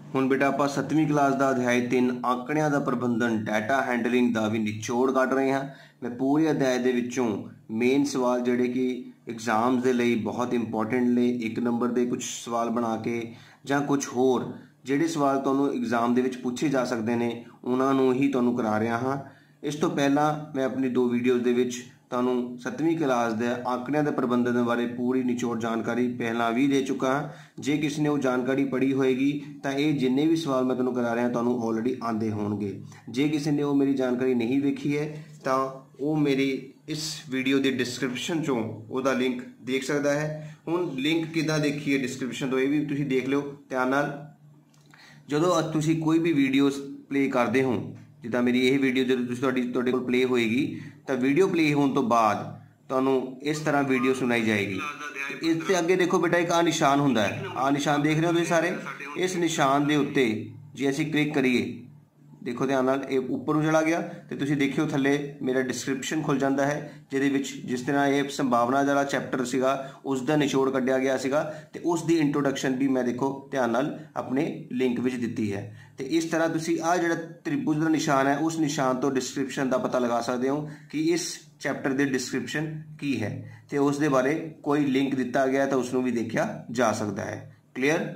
ਹੁਣ बेटा आप 7वीं क्लास का अध्याय 3 आंकड़ियां का प्रबंधन डाटा हैंडलिंग का भी निचोड़ कढ़ रहे हैं। मैं पूरे अध्याय के विचों मेन सवाल जोड़े कि एग्जाम्स के लिए बहुत इंपॉर्टेंट ने 1 नंबर के कुछ सवाल बना के या कुछ होर जिहड़े सवाल तुहानूं एग्जाम के पूछे जा सकते हैं उन्होंने ही तुहानूं करा रहा हाँ। इस तो पहला मैं अपनी 2 वीडियोज़ के विच तुहानूं 7वीं क्लास के आंकड़ियां के प्रबंधन बारे पूरी निचोड़ जानकारी पहला भी दे चुका हाँ। जे किसी ने वो जानकारी पढ़ी होएगी तो ये जिन्ने भी सवाल मैं तुहानूं करा रहा तुहानूं ऑलरेडी आते होणगे। जे किसी ने वो मेरी जानकारी नहीं देखी है तो वो मेरी इस वीडियो के डिस्क्रिप्शन चों उसका लिंक देख सकता है। हुण लिंक किदां देखिए डिस्क्रिप्शन तो ये भी तुसीं देख लो ध्यान नाल। जदों तुसीं कोई भी वीडियोस प्ले करते हो जिदा मेरी यही वीडियो जो तुहाडे कोल प्ले होएगी तो वीडियो प्ले होने तो बाद तुहानूं इस तरह वीडियो सुनाई जाएगी। इससे अगे देखो बेटा एक आ निशान हुंदा है, आ निशान देख रहे हो तुसीं सारे। इस निशान के उत्ते जे असीं क्लिक करिए देखो ध्यान नाल ये उपर नूं चला गया तो तुसीं देखियो थल्ले मेरा डिस्क्रिप्शन खुल जाता है जिहदे विच जिस तरह ये संभावना वाला चैप्टर सीगा उसका निचोड़ कढ़िया गया सीगा ते उसकी इंट्रोडक्शन भी मैं देखो ध्यान नाल अपने लिंक विच दित्ती है। तो इस तरह तुसीं आ जिहड़ा त्रिभुज का निशान है उस निशान तो डिस्क्रिप्शन का पता लगा सकते हो कि इस चैप्टर के डिस्क्रिप्शन की है तो उस दे बारे कोई लिंक दिता गया तो उसनूं भी देखा जा सकता है। क्लीयर।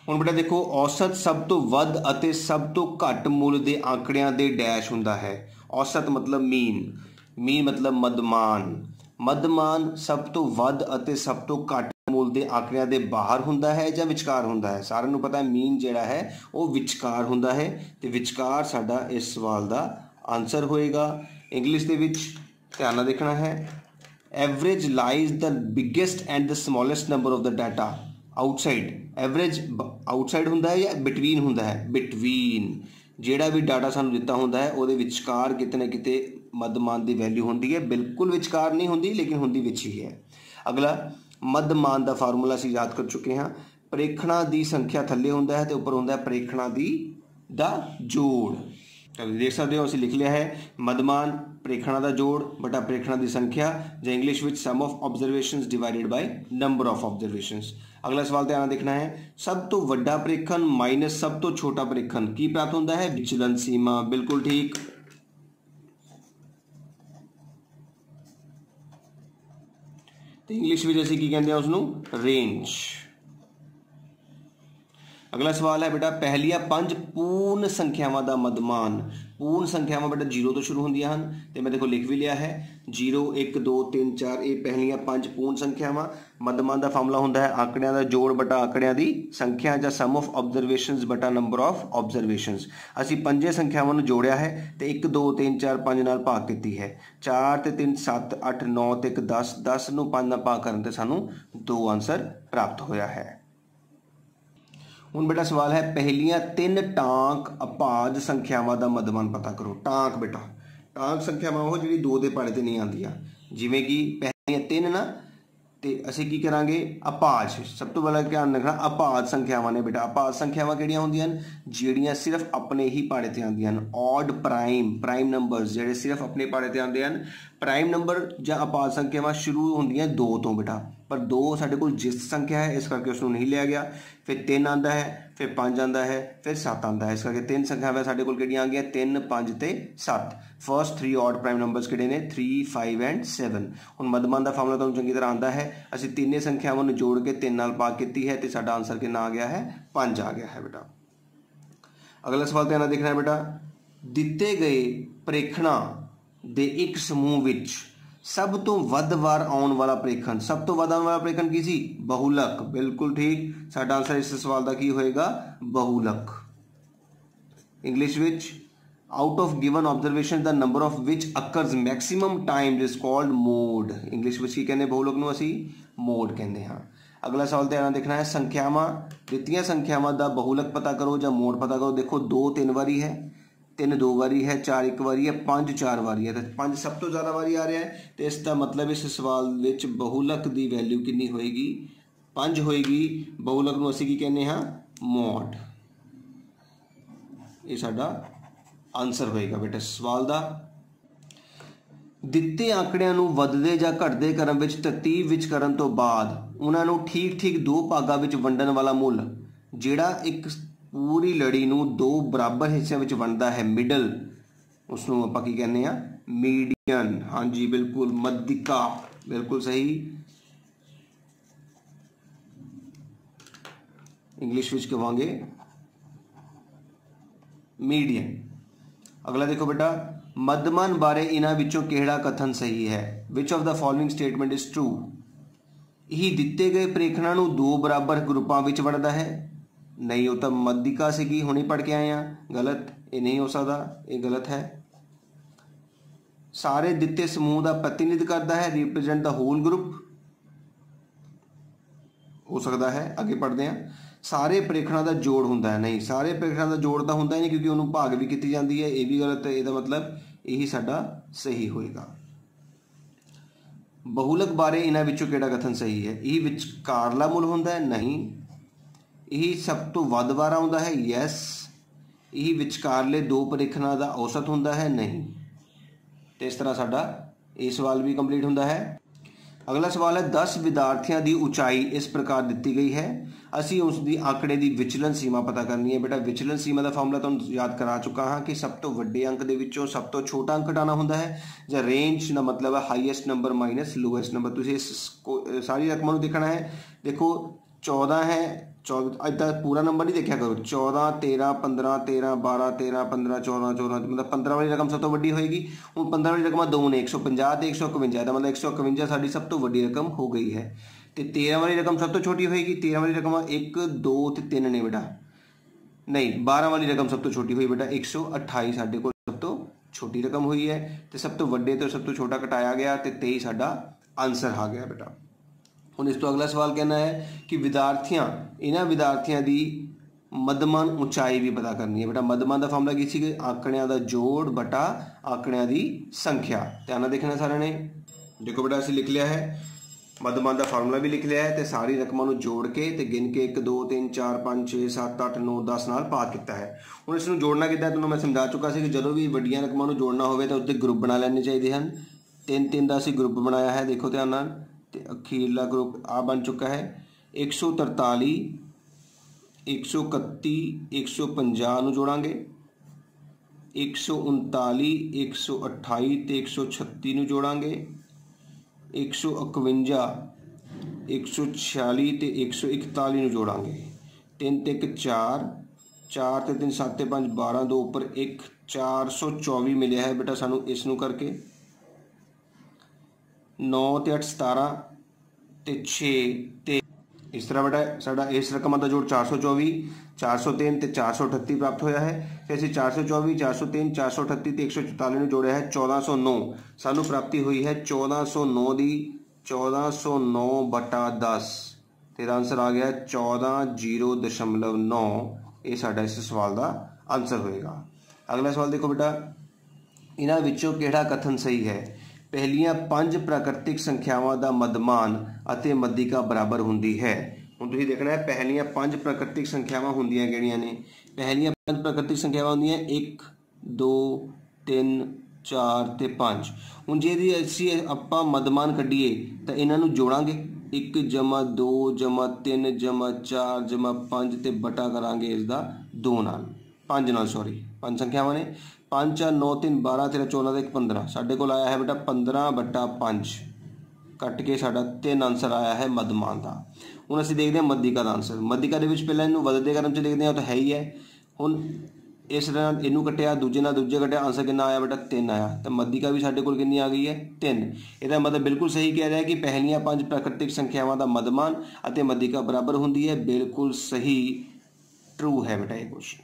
हुण बेटा देखो औसत सब तो वध अते सब तो घट मुल दे आंकड़ियां दे डैश हुंदा है। औसत मतलब मीन, मीन मतलब मदमान, मदमान सब तो वध अते सब तो घट मुल दे आंकड़ियां दे बाहर हुंदा है या विचकार हुंदा है। सारिआं नूं पता है मीन जिहड़ा है वो विचकार हुंदा है ते विचकार साडा इस सवाल दा आंसर होएगा। इंग्लिश दे विच ध्यान नाल देखना है। Average lies the biggest and the smallest number of the data outside. Average outside हुंदा है या बिटवीन हुंदा है? बिटवीन। जिहड़ा भी डाटा सानूं दिता हुंदा है उहदे विचकार किते ना किते मदमान की वैल्यू होंदी है। बिल्कुल विचकार नहीं होंदी लेकिन होंदी विच ही है। अगला मदमान का फार्मूला असीं याद कर चुके हाँ। प्रेखणा की संख्या थल्ले हुंदा है तो उपर हुंदा है प्रेखणा दा जोड़। देख सकते हो असीं लिख लिया है मदमान प्रेखणा का जोड़ बटा प्रेखणा की संख्या जो इंग्लिश विच sum of observations divided by number of observations. अगला सवाल ध्यान देखना है। सब तो वड्डा प्रेखण माइनस सब तो छोटा प्रेखण की प्राप्त होता है? विचलन सीमा। बिल्कुल ठीक। तो इंग्लिश विच असीं की कहंदे आ उसनूं? रेंज। अगला सवाल है बेटा पहलिया 5 पूर्ण संख्यावां दा मदमान। पूर्ण संख्यावां बेटा 0 तो शुरू होंदियां हन ते मैं देखो लिख भी लिया है 0 1 2 3 4 ये पहलिया 5 पूर्ण संख्यावां। मदमान का फार्मूला होंदा है आंकड़ियां का जोड़ बटा आंकड़ियां की संख्या या सम ऑफ ऑब्जरवेशंस बटा नंबर ऑफ ऑब्जरवेशंस। असीं 5 संख्यावां नूं जोड़िया है तो 1 2 3 4 5 नाल भाग कीती है। 4 ते 3 7 8 9 ते 1 10 10 नूं 5 नाल भाग करन ते सानूं 2 आंसर प्राप्त होया है। हुण बेटा सवाल है पहलियां 3 टांक अभाज संख्यावां दा मदमान पता करो। टांक बेटा टांक संख्यावां वो जिहड़ी 2 दे पाड़े ते नहीं आंदियां जिवें कि पहलियां 3 ना ते असीं की करांगे अभाज। सब तो पहला ध्यान रखना अभाज संख्यावां ने बेटा। अभाज संख्यावां किहड़ियां होंदियां जिहड़ियां सिर्फ अपने ही पाड़े ते आंदियां ऑड प्राइम प्राइम नंबर्स जिहड़े सिर्फ अपने पाड़े ते आंदे हन। प्राइम नंबर या अभाज संख्यावां शुरू होंदियां 2 तो बेटा पर 2 साडे कोल जिस संख्या है इस करके उसनूं नहीं लिया गया। फिर 3 आंदा है फिर 5 आंदा है फिर 7 आंदा है इस करके 3 संख्यावां साडे कोल किहड़ियां आ गईयां 3 5 ते 7। फर्स्ट 3 ऑड प्राइम नंबर्स किहड़े ने 3 5 एंड 7। हुण मदमान का फार्मूला तुहानूं चंगी तरह आंदा है। असीं तीने संख्यावां नूं जोड़ के 3 नाल भाग कीती है तो साडा आंसर कितना आ गया है 5 आ गया है बेटा। अगला सवाल ध्यान देखना है बेटा दिते गए प्रेखणा दे एक समूह विच सब तो वध वार आउण वाला प्रेखण। सब तो वध आउण वाला प्रेखण की सी? बहुलक। बिल्कुल ठीक। साडा आंसर इस सवाल का की होएगा? बहुलक। English which out of given observation the number of which occurs maximum times is called mode. English विच की कहने बहुलक नूं असीं मोड कहंदे हां। अगला सवाल ध्यान देखना है संख्यावां दित्तियां संख्यावां दा बहुलक पता करो या मोड पता करो। देखो 2 3 बारी है 3 2 बारी है 4 1 बारी है 5 4 बारी है तो 5 सब तो ज़्यादा बारी आ रहा है तो इसका मतलब इस सवाल विच बहुलक की वैल्यू कितनी होएगी? 5 होएगी। बहुलक नूं असीं की कहने हाँ? मॉड। ये साडा आंसर होएगा बेटा सवाल दा। दिते आंकड़ियां नूं वधदे जां घटदे क्रम विच तरतीब विच करन तो बाद उन्हां नूं ठीक ठीक 2 भागां विच वंडण वाला मुल जिहड़ा एक पूरी लड़ी नूं दो बराबर हिस्सों में वंडदा है, मिडल, उसनूं आपां की कहने आ मीडियन। हाँ जी बिल्कुल, मध्यिका बिल्कुल सही, इंग्लिश विच कहांगे मीडियन। अगला देखो बेटा, मध्यमान बारे इन्हां विचों किहड़ा कथन सही है? Which of the following statement is true? यही दिते गए प्रेखणा नूं दो बराबर ग्रुपां विच वंडदा है? नहीं, वो तो मध्यिका सीगी, हुणे पढ़ के आए हैं, गलत, ये नहीं हो सकता, ये गलत है। सारे दिते समूह का प्रतिनिधित्व करता है, रिप्रेजेंट द होल ग्रुप, हो सकता है। आगे पढ़ते हैं, सारे प्रेखणा का जोड़ होंदा है? नहीं, सारे प्रेखणा का जोड़ तो होंदा ही नहीं, क्योंकि उन्होंने भाग भी की जाती है, ये भी गलत है। इसका मतलब यही साडा सही होएगा। बहुलक बारे इन्हां विचों किहड़ा कथन सही है? यही विचकारला मुल होंदा है? नहीं। यही सब तो वध बार आउंदा है? यस। यही विचकारले दो प्रेखणा का औसत होंदा है? नहीं। तो इस तरह साडा ये सवाल भी कंप्लीट होंदा है। अगला सवाल है, 10 विद्यार्थियों की उचाई इस प्रकार दी गई है, असी उसकी आंकड़े की विचलन सीमा पता करनी है। बेटा विचलन सीमा का फार्मूला तुहानूं याद करा चुका हाँ कि सब तो वड्डे अंक दे विचों सब तो छोटा अंक हटाना होंदा है, ਜਾਂ रेंज का मतलब है highest number minus lowest number. तुसीं इस सारी रकमां नूं देखना है। देखो 14 है, 14 इदा पूरा नंबर नहीं देखा करो, 14 13 15 13 12 13 15 14 14, मतलब 15 वाली रकम सब तो वड्डी होएगी। हुण 15 वाली रकम दो ने, 150 ते 151, मतलब 151 साडी सब तो वड्डी रकम हो गई है। तो 13 वाली रकम सब तो छोटी होएगी, 13 वाली रकम 1 2 ते 3 ने बेटा, नहीं 12 वाली रकम सब तो छोटी हुई बेटा 128 साडे कोल सब तो छोटी रकम हुई है। तो सब तो वड्डे तो सब तो छोटा घटाया गया, तो 23 साडा आंसर आ गया बेटा। हुण इस तो अगला सवाल कहना है कि विद्यार्थियां, इन्हां विद्यार्थियों की मध्यमान ऊंचाई भी पता करनी है। बेटा मध्यमान का फार्मूला की सी? आंकड़ियां का जोड़ बटा आंकड़ियां की संख्या। ध्यान नाल देखना सारे ने। देखो बेटा असीं लिख लिया है, मध्यमान का फार्मूला भी लिख लिया है, तो सारी रकमां नूं जोड़ के ते गिन के 1 2 3 4 5 6 7 8 9 10 नाल पास किया है। हुण इसनूं जोड़ना किद्दां तुहानूं मैं समझा चुका सी कि जदों भी वड्डियां रकमां नूं जोड़ना होवे तो उत्ते ग्रुप बना लेने चाहिए हैं। 3 3 का असीं ग्रुप बनाया है, देखो ध्यान नाल, ते अखीरला ग्रुप आ बन चुका है। 143 131 150 नूं जोड़ांगे, 139 128 ते 136 नूं जोड़ांगे, 151 146 ते 141 नूं जोड़ांगे। 3 ते 1 4 4 ते 3 7 ते 5 12 2 उपर 1 424 मिले है बेटा सानू इस नूं करके। 9 ते 8 17 ते 6 ते इस तरह बेटा साडा इस रकम का जोड़ 424 403 ते 438 प्राप्त होया है। तो असीं 424 403 438 ते 144 नूं जोड़िया है 1409, सानू प्राप्ति हुई है 1409 दी 1409 बटा 10, तेरा आंसर आ गया 14,0.9। ये साडा इस सवाल का आंसर होएगा। अगला सवाल देखो बेटा, इन्हां विचों किहड़ा कथन सही है? पहलियां 5 प्राकृतिक संख्यावां का मध्यमान अते मध्यिका बराबर हुंदी है। हुण तुसीं देखना है पहलियां 5 प्राकृतिक संख्यावां हुंदियां किहड़ियां ने? पहलियां 5 प्राकृतिक संख्यावां हुंदियां 1 2 3 4 ते 5। हुण जे असीं आपां मध्यमान कढीए तां इन्हां नूं जोड़ांगे, 1 जमा 2 जमा 3 जमा 4 जमा 5 ते बटा करांगे इसदा 2 नाल 5 नाल, सॉरी 5 संख्यावां ने, 5 4 9 3 12 13 14 ते 15, साडे कोल आया है बेटा 15 बटा 5, कट के साडा 3 आंसर आया है मध्यमान का। हुण असीं देखते हैं मध्यिका का आंसर। मध्यिका दे विच पहलां इहनूं वधदे क्रम च देखते हैं तो है ही है। हुण इस तरह इनू कटिया, दूजे नाल दूजे कटिया, आंसर कितना आया बेटा 3 आया। तो मध्यिका भी साडे कोल कितनी आ गई है 3। इसका मतलब बिल्कुल सही कह रहा है कि पहलियां 5 प्राकृतिक संख्यावां का मध्यमान अते मध्यिका बराबर हुंदी है। बिल्कुल सही, ट्रू है बेटा ये क्वेश्चन।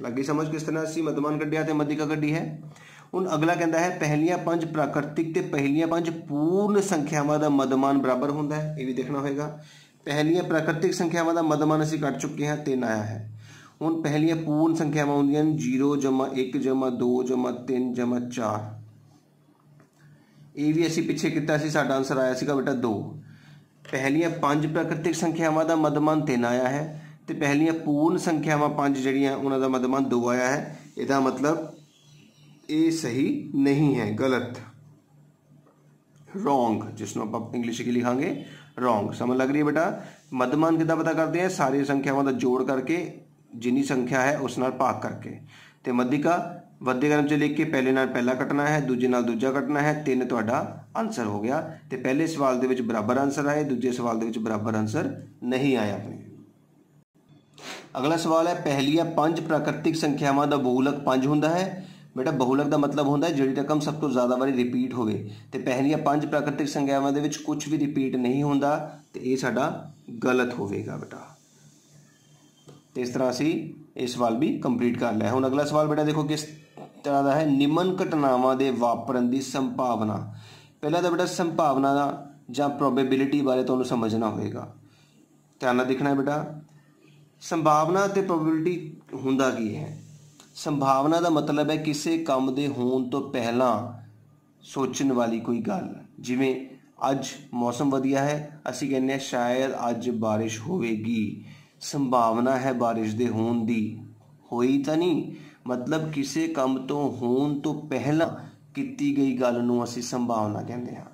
लगी समझ किस तरह असीं मध्यमान कढ़िया ते मध्यिका कढ़ी है। हुण अगला कहता है पहलियां 5 प्राकृतिक ते पहलियां 5 पूर्ण संख्यावां का मध्यमान बराबर हुंदा है। ये भी देखना होगा। पहलियां प्राकृतिक संख्यावां का मध्यमान असीं कढ़ चुके हैं, 3 आया है। हुण पहलियां पूर्ण संख्यावां होंदियां 0 जमा 1 जमा 2 जमा 3 जमा 4। ये भी असीं पिछे किया सी, साडा आंसर आया सीगा बेटा 2। पहलियां 5 प्राकृतिक संख्यावां का मध्यमान 3 आया है, तो पहलियां पूर्ण संख्यावां 5 जिहड़ियां उन्हां दा मध्यमान 2 आया है। इसका मतलब ये सही नहीं है, गलत, रॉन्ग, जिसनों आप इंग्लिश की लिखांगे रॉन्ग। समझ लग रही है बेटा? मध्यमान कितना पता करते हैं? सारी संख्यावां का जोड़ करके जिन्नी संख्या है उस नाल भाग करके। तो मध्यिका ਵੱਧੇ क्रम च लिख के पहले नाल पहला कटना है, दूजे नाल दूजा कटना है, 3 तुहाडा आंसर हो गया। तो पहले सवाल दे विच बराबर आंसर आए, दूजे सवाल दे विच बराबर आंसर नहीं आया अपने। अगला सवाल है पहलिया 5 प्राकृतिक संख्यावां दा बहुलक 5 हुंदा है। बेटा बहुलक का मतलब होंदा है जिहड़ी रकम सब तो ज़्यादा बारी रिपीट होवे। तो पहलिया 5 प्राकृतिक संख्यावां दे विच कुछ भी रिपीट नहीं होंदा, तो ये साडा गलत होवेगा बेटा। तो इस तरह असी ये सवाल भी कंप्लीट कर लिया। हुण अगला सवाल बेटा देखो किस तरह का है, निम्न घटनावां दे वापरन की संभावना। पहला तो बेटा संभावना जां प्रोबेबिलिटी बारे तुहानूं समझना होएगा, ध्यान नाल देखना है बेटा। संभावना ते प्रोबेबिलिटी हुंदा की है? संभावना का मतलब है किसी काम दे होण तो पहला सोचण वाली कोई गल, जिवें अज मौसम वधिया है, असीं कहने शायद अज बारिश होवेगी, संभावना है बारिश दे होण दी, होई तां नहीं, मतलब किसी काम तो होण तो पहला कीती गई गल नूं असीं संभावना कहते हैं।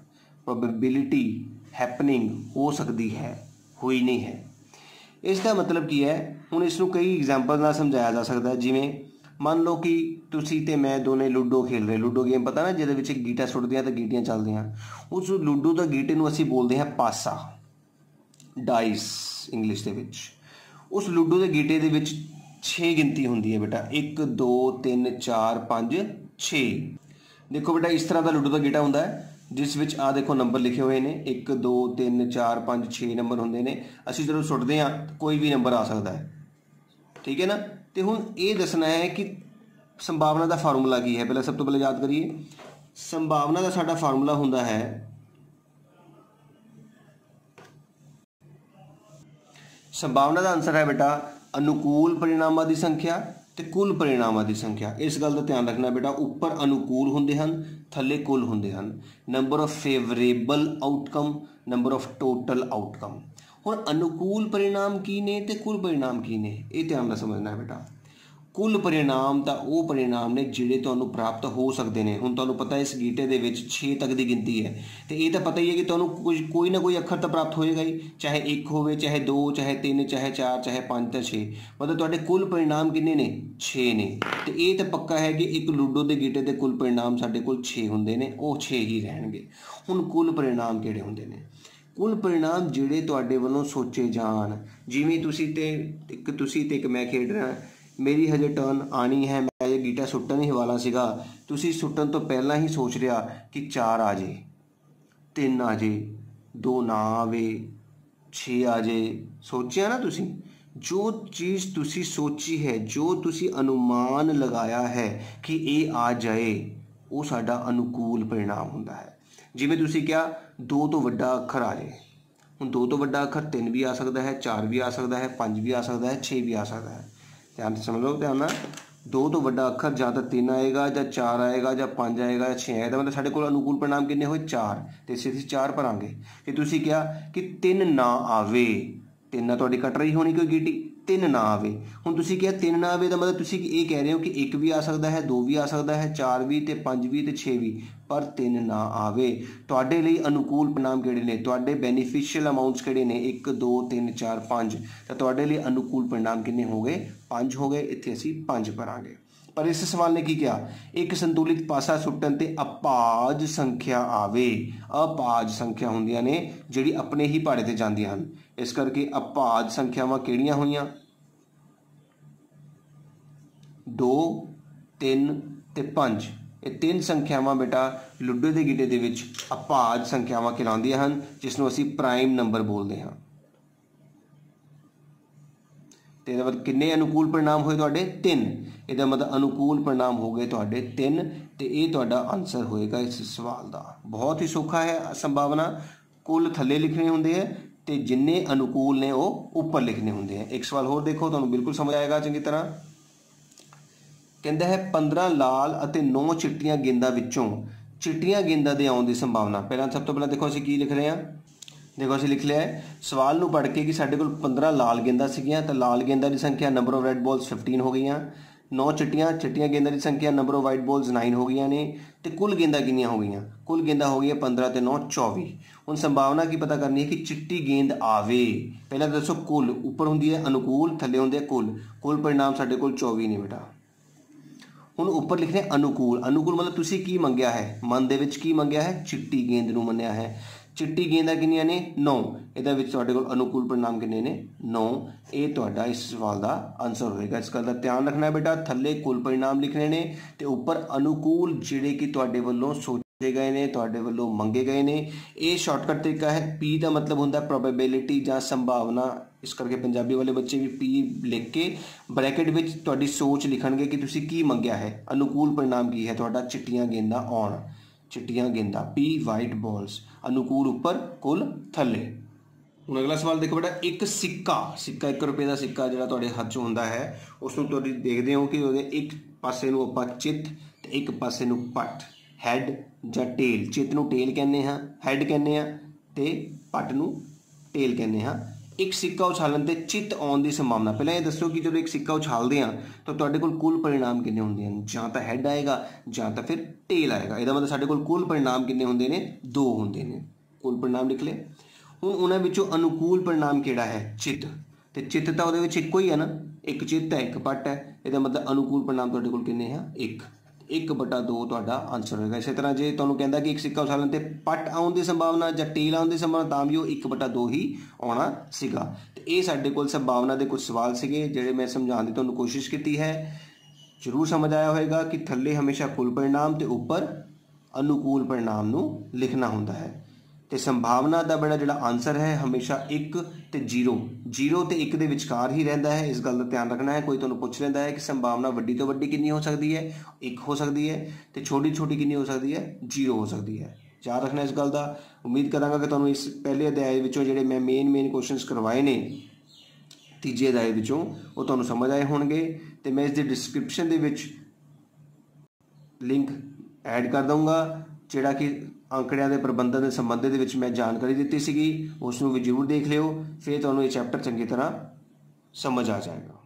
प्रोबेबिलिटी हैपनिंग हो सकती है, हुई नहीं है। इसका मतलब की है, हुण इस नूं कई एग्जाम्पल नाल समझाया जा सकता है। जिवें मान लो कि तुसीं ते मैं दोने लूडो खेल रहे, लूडो गेम पता ना जिहदे विच गीटा सुटदियां ते गीटियां चलदियां, उस लूडो दा गीटे नूं असीं बोलदे हैं पासा, डाइस इंग्लिश दे विच। उस लूडो दे गीटे दे विच 6 गिनती होंदी है बेटा, 1 2 3 4 5 6। देखो बेटा इस तरह का लूडो का गीटा होंदा है जिस विच आ देखो नंबर लिखे हुए ने, 1 2 3 4 5 6 नंबर होंदे ने। असीं जदों सुटदे हां कोई भी नंबर आ सकता है, ठीक है ना। तो हुण ये दसना है कि संभावना का फार्मूला की है। पहले सब तो पहले याद करिए, संभावना का साडा फार्मूला हुंदा है संभावना का आंसर है बेटा अनुकूल परिणामां की संख्या ते कुल परिणामां की संख्या। इस गल का ध्यान रखना बेटा, उपर अनुकूल होंदे हन, थले कुल होंदे हन। Number of favourable outcome, number of total outcome. हुण अनुकूल परिणाम की ने ते कुल परिणाम की ने, ये ध्यान नाल समझना है बेटा। कुल परिणाम तो वो परिणाम ने जिहड़े तुहानूं प्राप्त हो सकते हैं। हुण तुहानूं पता है इस गीटे दे विच 6 तक की गिनती है, तो ये तो पता ही है कि तुहानूं कोई ना कोई अखर तो प्राप्त होएगा ही, चाहे 1 होवे, चाहे 2, चाहे 3, चाहे 4, चाहे 5 तो 6। मतलब तुहाडे कुल परिणाम किन्ने ने? 6 ने। तो ये तो पक्का है कि एक लूडो के गीटे के कुल परिणाम साडे कोल 6 हुंदे ने, वो 6 ही रहणगे। हुण कुल परिणाम किहड़े हुंदे ने? कुल परिणाम जिहड़े तुहाडे वल्लों सोचे जाण, जिवें तुसीं ते एक मैं खेड रहा, मेरी हजे टर्न आनी है, मैं ये गीटा सुट्टन ही वाला सीगा, तुसीं सुट्टन तो पहला ही सोच रहा कि 4 आ जाए, 3 आ जाए, 2 ना आवे, 6 आ जाए। सोचिया ना तुसीं? जो चीज़ तुसीं सोची है, जो तुसीं अनुमान लगाया है कि ये आ जाए, वो साडा अनुकूल परिणाम हुंदा है। जिवें तुसीं क्या 2 तो वड्डा अखर आ जाए, हुण 2 तो वड्डा अखर 3 भी आ सकता है, 4 भी आ सकता है, 5 भी आ सकता है, 6 भी आ सकता है। ध्यान से समझ लो, ध्यान ना। 2 तो वड्डा अखर ਜਾਂ ਤਾਂ 3 आएगा, ਜਾਂ 4 आएगा, ਜਾਂ 5 आएगा, ਜਾਂ 6 आएगा। मतलब साढ़े को अनुकूल परिणाम कितने होए? 4। तो इसे 4 भरांगे कि तुसीं क्या कि 3 ना आवे, 3 ना तुहाडी कट रही होनी कोई गीटी, 3 ना आवे। हुण तुसीं क्या 3 ना आवे, तो मतलब तुसीं ये कह रहे हो कि 1 भी आ सकता है, 2 भी आ सकता है, 4 भी, तो 5 भी, तो 6 भी, पर 3 ना आवे। तुहाडे लई अनुकूल परिणाम किहड़े ने? तुहाडे बेनीफिशियल अमाउंट्स किहड़े ने? 1 2 3 4 5। तो तुहाडे लई अनुकूल परिणाम कितने हो गए? 5 हो गए। इत्थे असीं 5 भरांगे। पर इस सवाल ने की किया, एक संतुलित पासा सुट्टन ते अपाज संख्या आवे। अपाज संख्या हुंदियां ने जिहड़ी अपने ही पहाड़े ते जांदियां हन। इस करके अपाज संख्यावां किहड़ियां होईयां? 2 3 ते 5। ये 3 संख्यावां बेटा लुडो के गीटे दे विच अपाज संख्यावां कहलाउंदियां हन, जिसनूं असीं प्राइम नंबर बोलते हैं। तो इसका मतलब कितने अनुकूल परिणाम होए तुहाडे? 3। इसका मतलब अनुकूल परिणाम हो गए तुहाडे 3। तो ये तुहाडा आंसर होएगा इस सवाल का। बहुत ही सौखा है। संभावना कुल थले लिखने होंगे हैं, तो जिन्ने अनुकूल ने वो उपर लिखने होंगे हैं। एक सवाल होर देखो, तुहानूं बिल्कुल समझ आएगा चंगी तरह। कहता है 15 लाल और 9 चिट्टियां गेंदा विचों चिट्टियां गेंदा दे आउण दी संभावना। पहला सब तो पहला देखो असीं की लिख रहे हैं। देखो असीं लिख लिया है सवाल नूं पढ़ के कि साडे कोल 15 लाल गेंदा सीगियां, तो लाल गेंदा की संख्या नंबर ऑफ रेड बॉल्स 15 हो गई। 9 चिट्टियां गेंदा की संख्या नंबर ऑफ वाइट बॉल्स 9 हो गई ने तो कुल गेंदा किनियां हो गई कुल गेंदा हो गई 15 ते 9 24 हुण संभावना की पता करनी है कि चिट्टी गेंद आवे पहला दसो कुल उपर हुंदी है अनुकूल थल्ले हुंदे कुल कुल परिणाम साडे कोल 24 ने बेटा हुण उपर लिखने अनुकूल अनुकूल मतलब तुसीं की मंगिया है मन दे विच की मंगिया है चिट्टी गेंद नूं मन्निया है चिट्टी गेंदा किनियां ने 9 ਇਹਦੇ ਵਿੱਚ ਤੁਹਾਡੇ ਕੋਲ अनुकूल परिणाम किन्ने ने 9 ਇਹ ਤੁਹਾਡਾ इस सवाल का आंसर होएगा इस गल का ध्यान रखना है बेटा थल्ले कुल परिणाम लिखने ने ते उपर अनुकूल ਜਿਹੜੇ कि ਤੁਹਾਡੇ ਵੱਲੋਂ सोचे गए ने ਤੁਹਾਡੇ ਵੱਲੋਂ ਮੰਗੇ गए ने ਇਹ शॉर्टकट तरीका है P का मतलब ਹੁੰਦਾ प्रोबेबिलिटी ਜਾਂ संभावना इस करके पंजाबी वाले बच्चे भी P लिख के ब्रैकेट ਵਿੱਚ ਤੁਹਾਡੀ सोच लिखणगे कि तुसीं की मंगिया है अनुकूल परिणाम की है ਤੁਹਾਡਾ चिट्टियां गेंदा आउण चिट्टियां गेंदा P वाइट बॉल्स अनुकूल उपर कुल थल्ले हुण अगला सवाल देखो बेटा एक सिक्का सिक्का 1 रुपये का सिक्का जिहड़ा तुहाडे हत्थ 'च हुंदा है उस नूं तुसीं देखदे हो कि उहदे एक पासे नूं आपां चित ते एक पासे नूं पट हैड जां टेल चित नूं टेल कहने हां हैड कहने हां ते पट नूं टेल कहने हां एक सिक्का उछालन ते चित आउण दी संभावना पहले ये दसो कि जो एक सिक्का उछालते हैं तो तुहाडे कोल कुल परिणाम किन्ने हुंदे हैं जां तां हैड आएगा जां तां फिर टेल आएगा ਇਹਦਾ मतलब साडे कोल कुल परिणाम किन्ने हुंदे ने 2 हुंदे ने कुल परिणाम लिख ले हुण उन्हां विचों अनुकूल परिणाम किहड़ा है चित ते चित तां ਉਹਦੇ ਵਿੱਚ ਇੱਕੋ ਹੀ है ना एक चित है एक पट है ਇਹਦਾ मतलब अनुकूल परिणाम तुहाडे कोल किन्ने है 1/2 ਤੁਹਾਡਾ आंसर होएगा इस तरह जे ਤੁਹਾਨੂੰ ਕਹਿੰਦਾ कि एक सिक्का उछालन ते पट आउण ਦੀ संभावना ਜਾਂ टेल आउण ਦੀ संभावना ਤਾਂ ਵੀ ਉਹ 1/2 ही आउणा सीगा ਤੇ ਇਹ ਸਾਡੇ ਕੋਲ संभावना ਦੇ कुछ सवाल ਸੀਗੇ ਜਿਹੜੇ मैं समझाउण ਦੀ ਤੁਹਾਨੂੰ कोशिश की है जरूर समझ आया होएगा कि थल्ले हमेशा कुल परिणाम ते उपर अनुकूल परिणाम नूं लिखना हुंदा है ते संभावना का बड़ा जिहड़ा आंसर है हमेशा 1 ते 0 0 ते 1 दे विचकार ही रहिंदा है इस गल का ध्यान रखना है कोई तुहानूं पुछ लैंदा है कि संभावना वड्डी तो वड्डी कितनी हो सकती है 1 हो सकती है ते छोटी छोटी कितनी हो सकती है 0 हो सकती है याद रखना इस गल का उम्मीद करांगा कि तुहानूं इस पहले अध्याय विचों जिहड़े मैं मेन क्वेश्चनस करवाए ने तीजे अध्याय विचों वो तुहानूं समझ आए होणगे ते मैं इस दी डिस्क्रिप्शन दे विच लिंक ऐड कर दूंगा ਜਿਹੜਾ कि आंकड़ियां के प्रबंधन के संबंध मैं जानकारी दी सी उसनूं भी जरूर देख लियो फिर तुहानूं ये चैप्टर चंगी तरह समझ आ जाएगा।